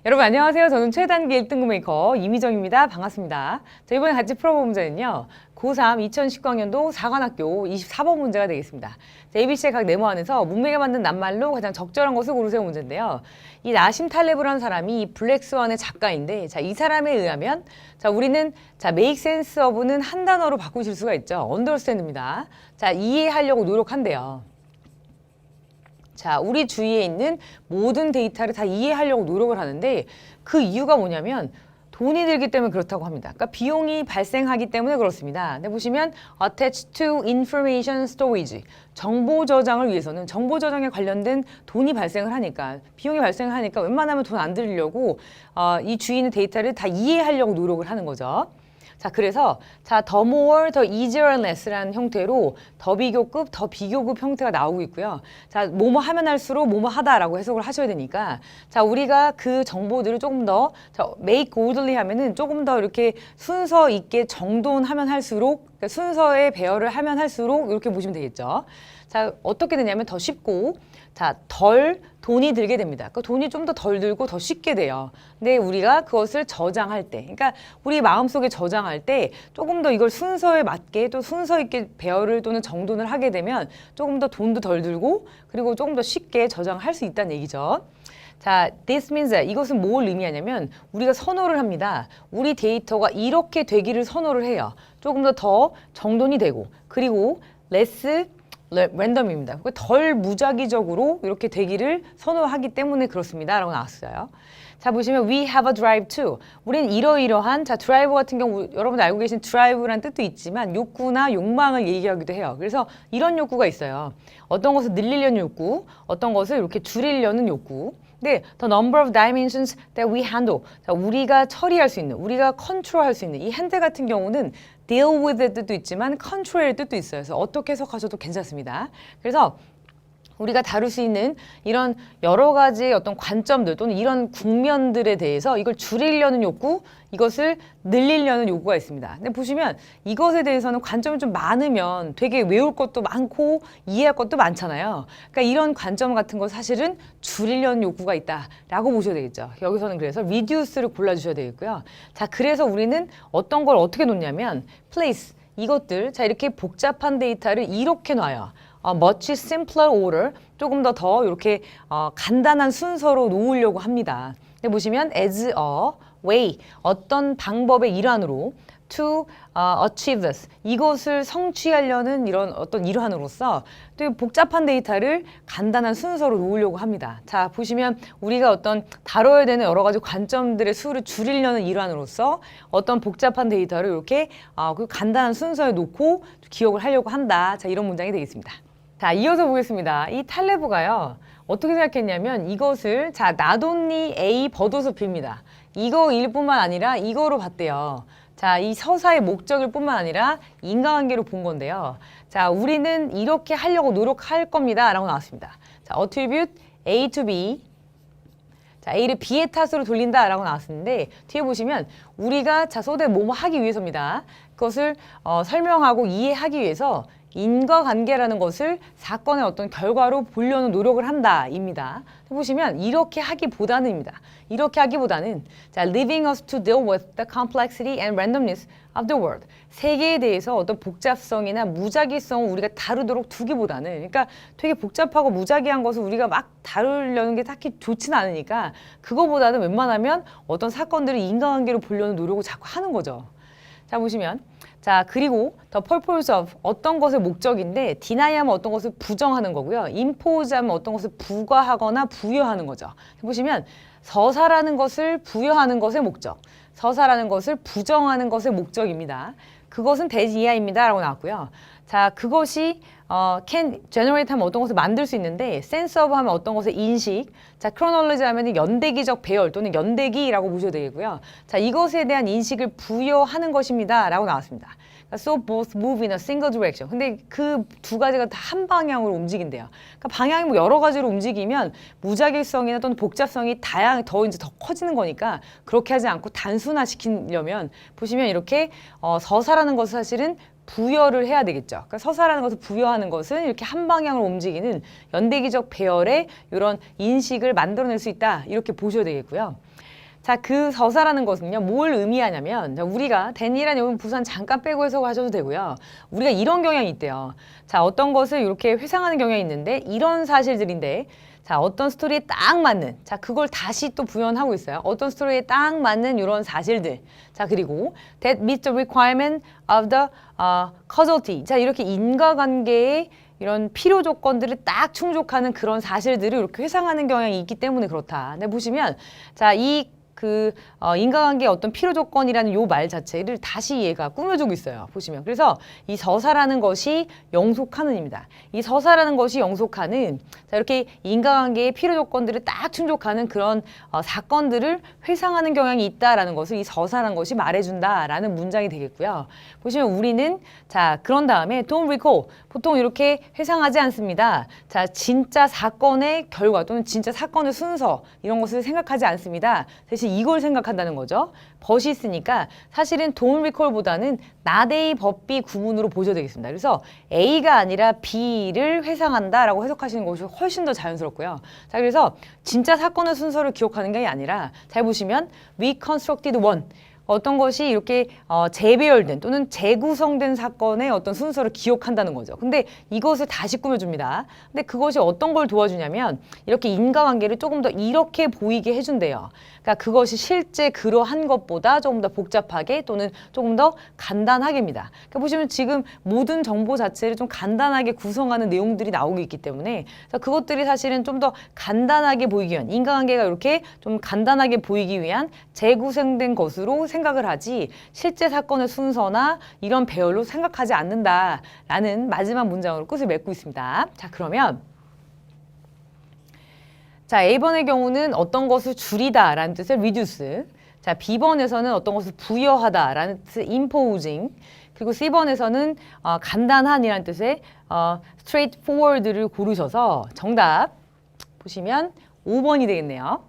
여러분 안녕하세요. 저는 최단기 1등급 메이커 이미정입니다. 반갑습니다. 자, 이번에 같이 풀어볼 문제는요. 고3 2019학년도 사관학교 24번 문제가 되겠습니다. 자, ABC의 각 네모 안에서 문맥에 맞는 낱말로 가장 적절한 것을 고르세요 문제인데요. 이 나심 탈레브라는 사람이 이 블랙스완의 작가인데, 자, 이 사람에 의하면, 자, 우리는, 자, make sense of는 한 단어로 바꾸실 수가 있죠. understand입니다. 자, 이해하려고 노력한대요. 자, 우리 주위에 있는 모든 데이터를 다 이해하려고 노력을 하는데 그 이유가 뭐냐면 돈이 들기 때문에 그렇다고 합니다. 그러니까 비용이 발생하기 때문에 그렇습니다. 근데 보시면 attached to information storage, 정보 저장을 위해서는 정보 저장에 관련된 돈이 발생을 하니까 비용이 발생을 하니까 웬만하면 돈 안 들이려고 이 주위에 있는 데이터를 다 이해하려고 노력을 하는 거죠. 자, 그래서 자, the more, the easier and less라는 형태로 더 비교급, 더 비교급 형태가 나오고 있고요. 자, 뭐뭐 하면 할수록 뭐뭐 하다라고 해석을 하셔야 되니까 자, 우리가 그 정보들을 조금 더 자, make orderly 하면은 조금 더 이렇게 순서 있게 정돈하면 할수록 그러니까 순서에 배열을 하면 할수록 이렇게 보시면 되겠죠. 자, 어떻게 되냐면 더 쉽고 자, 덜 돈이 들게 됩니다. 그러니까 돈이 좀 더 덜 들고 더 쉽게 돼요. 근데 우리가 그것을 저장할 때, 그러니까 우리 마음속에 저장할 때 조금 더 이걸 순서에 맞게 또 순서 있게 배열을 또는 정돈을 하게 되면 조금 더 돈도 덜 들고 그리고 조금 더 쉽게 저장할 수 있다는 얘기죠. 자, this means that 이것은 뭘 의미하냐면 우리가 선호를 합니다. 우리 데이터가 이렇게 되기를 선호를 해요. 조금 더 정돈이 되고 그리고 less 랜덤입니다. 덜 무작위적으로 이렇게 되기를 선호하기 때문에 그렇습니다. 라고 나왔어요. 자, 보시면 we have a drive to. 우리는 이러이러한, 자, 드라이브 같은 경우 여러분들 알고 계신 드라이브란 뜻도 있지만 욕구나 욕망을 얘기하기도 해요. 그래서 이런 욕구가 있어요. 어떤 것을 늘리려는 욕구, 어떤 것을 이렇게 줄이려는 욕구. 네, the number of dimensions that we handle. 자, 우리가 처리할 수 있는, 우리가 컨트롤할 수 있는 이 핸들 같은 경우는 deal with의 뜻도 있지만 control의 뜻도 있어요. 그래서 어떻게 해석하셔도 괜찮습니다. 그래서 우리가 다룰 수 있는 이런 여러 가지의 어떤 관점들 또는 이런 국면들에 대해서 이걸 줄이려는 욕구, 이것을 늘리려는 욕구가 있습니다. 근데 보시면 이것에 대해서는 관점이 좀 많으면 되게 외울 것도 많고 이해할 것도 많잖아요. 그러니까 이런 관점 같은 거 사실은 줄이려는 욕구가 있다라고 보셔야 되겠죠. 여기서는 그래서 reduce를 골라주셔야 되겠고요. 자, 그래서 우리는 어떤 걸 어떻게 놓냐면 place, 이것들, 자, 이렇게 복잡한 데이터를 이렇게 놔요. much simpler order, 조금 더 이렇게 간단한 순서로 놓으려고 합니다. 근데 보시면 as a way, 어떤 방법의 일환으로 to achieve this, 이것을 성취하려는 이런 어떤 일환으로서 또 복잡한 데이터를 간단한 순서로 놓으려고 합니다. 자, 보시면 우리가 어떤 다뤄야 되는 여러 가지 관점들의 수를 줄이려는 일환으로서 어떤 복잡한 데이터를 이렇게 그 간단한 순서에 놓고 기억을 하려고 한다. 자, 이런 문장이 되겠습니다. 자, 이어서 보겠습니다. 이 탈레브가요, 어떻게 생각했냐면 이것을, 자, 나돈니 A 버도스피입니다. 이거일 뿐만 아니라 이거로 봤대요. 자, 이 서사의 목적일 뿐만 아니라 인과관계로 본 건데요. 자, 우리는 이렇게 하려고 노력할 겁니다. 라고 나왔습니다. 자, attribute A to B. 자, A를 B의 탓으로 돌린다 라고 나왔었는데 뒤에 보시면 우리가 자, so that 뭐뭐 하기 위해서입니다. 그것을 설명하고 이해하기 위해서 인과관계라는 것을 사건의 어떤 결과로 보려는 노력을 한다입니다. 보시면 이렇게 하기보다는입니다. 이렇게 하기보다는 자, leaving us to deal with the complexity and randomness of the world. 세계에 대해서 어떤 복잡성이나 무작위성을 우리가 다루도록 두기보다는, 그러니까 되게 복잡하고 무작위한 것을 우리가 막 다루려는 게 딱히 좋지는 않으니까 그거보다는 웬만하면 어떤 사건들을 인과관계로 보려는 노력을 자꾸 하는 거죠. 자, 보시면 자, 그리고 the purpose of 어떤 것의 목적인데 deny 하면 어떤 것을 부정하는 거고요. impose 하면 어떤 것을 부과하거나 부여하는 거죠. 보시면 서사라는 것을 부여하는 것의 목적, 서사라는 것을 부정하는 것의 목적입니다. 그것은 대지 이하입니다. 라고 나왔고요. 자, 그것이 can generate 하면 어떤 것을 만들 수 있는데 sense of 하면 어떤 것의 인식, 자, chronology 하면 연대기적 배열 또는 연대기라고 보셔야 되겠고요. 자, 이것에 대한 인식을 부여하는 것입니다. 라고 나왔습니다. So both move in a single direction. 근데 그 두 가지가 다 한 방향으로 움직인대요. 그러니까 방향이 뭐 여러 가지로 움직이면 무작위성이나 또는 복잡성이 더 이제 더 커지는 거니까 그렇게 하지 않고 단순화시키려면 보시면 이렇게 서사라는 것은 사실은 부여를 해야 되겠죠. 그러니까 서사라는 것을 부여하는 것은 이렇게 한 방향으로 움직이는 연대기적 배열의 이런 인식을 만들어낼 수 있다. 이렇게 보셔야 되겠고요. 자, 그 서사라는 것은요, 뭘 의미하냐면, 자, 우리가 대니란 여러분 부산 잠깐 빼고 해석하셔도 되고요. 우리가 이런 경향이 있대요. 자, 어떤 것을 이렇게 회상하는 경향이 있는데, 이런 사실들인데, 자, 어떤 스토리에 딱 맞는, 자, 그걸 다시 또 부연하고 있어요. 어떤 스토리에 딱 맞는 이런 사실들. 자, 그리고 that meets the requirement of the causality. 자, 이렇게 인과관계의 이런 필요 조건들을 딱 충족하는 그런 사실들을 이렇게 회상하는 경향이 있기 때문에 그렇다. 근데 보시면, 자, 인과관계의 어떤 필요 조건이라는 요 말 자체를 다시 얘가 꾸며주고 있어요. 보시면. 그래서 이 서사라는 것이 영속하는입니다. 이 서사라는 것이 영속하는, 자, 이렇게 인과관계의 필요 조건들을 딱 충족하는 그런 사건들을 회상하는 경향이 있다라는 것을 이 서사라는 것이 말해준다라는 문장이 되겠고요. 보시면 우리는, 자, 그런 다음에 don't recall. 보통 이렇게 회상하지 않습니다. 자, 진짜 사건의 결과 또는 진짜 사건의 순서 이런 것을 생각하지 않습니다. 대신 이걸 생각한다는 거죠. 벗이 있으니까 사실은 don't recall보다는 not A but B 구문으로 보셔야 되겠습니다. 그래서 A가 아니라 B를 회상한다라고 해석하시는 것이 훨씬 더 자연스럽고요. 자, 그래서 진짜 사건의 순서를 기억하는 게 아니라 잘 보시면 reconstructed one. 어떤 것이 이렇게 재배열된 또는 재구성된 사건의 어떤 순서를 기억한다는 거죠. 근데 이것을 다시 꾸며줍니다. 근데 그것이 어떤 걸 도와주냐면 이렇게 인과관계를 조금 더 이렇게 보이게 해준대요. 그러니까 그것이 실제 그러한 것보다 조금 더 복잡하게 또는 조금 더 간단하게입니다. 그러니까 보시면 지금 모든 정보 자체를 좀 간단하게 구성하는 내용들이 나오고 있기 때문에 그것들이 사실은 좀 더 간단하게 보이기 위한 인과관계가 이렇게 좀 간단하게 보이기 위한 재구성된 것으로 생각을 하지 실제 사건의 순서나 이런 배열로 생각하지 않는다라는 마지막 문장으로 끝을 맺고 있습니다. 자, 그러면 자, A번의 경우는 어떤 것을 줄이다라는 뜻의 reduce. 자, B번에서는 어떤 것을 부여하다라는 뜻의 imposing. 그리고 C번에서는 간단한이라는 뜻의 straightforward를 고르셔서 정답 보시면 5번이 되겠네요.